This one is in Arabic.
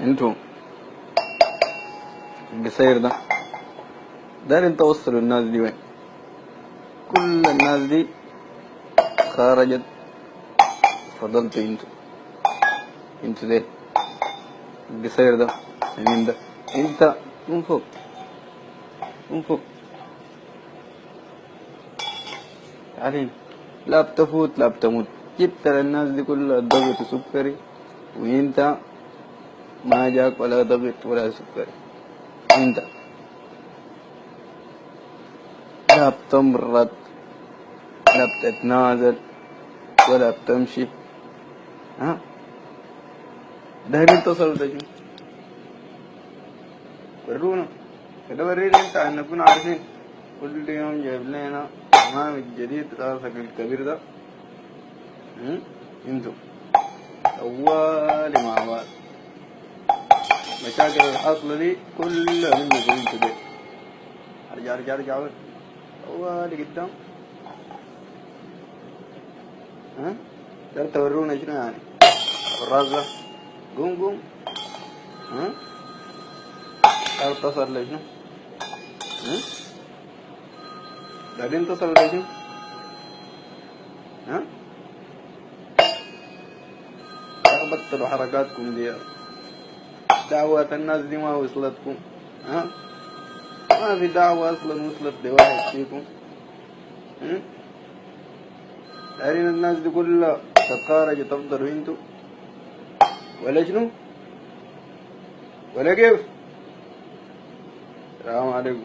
انتوا القصير ده دارين توصلوا الناس دي وين؟ كل الناس دي خرجت، فضلتوا انتوا ده القصير ده مين ده؟ انت من فوق، من فوق تعالين، لا بتفوت لا بتموت. جبت للناس دي كلها ضغط وسكري، وانت ما جاك ولا ضغط ولا سكري. انت لا بتمرض لا بتتنازل ولا بتمشي. ها دايرين تصل ده شنو؟ ورونا كده، ورينا انت عشان نكون عارفين. كل يوم جايب لنا برنامج جديد راسك الكبير ده. انتو طوالي مع بعض مشاكل الحاصلة دي كلها منكم انتو دي. ارجع طوالي قدام. ها ده تورونا شنو يعني الراس ده؟ قوم. ها تعرف تصل لشنو؟ بعدين تصل لشنو؟ ها بطلوا حركاتكم دي. دعوات الناس دي ما وصلتكم. ها ما في دعوة اصلا وصلت لواحد فيكم. دارين الناس دي كلها تتخارج تفضلوا انتوا ولا شنو؟ ولا كيف؟ السلام عليكم.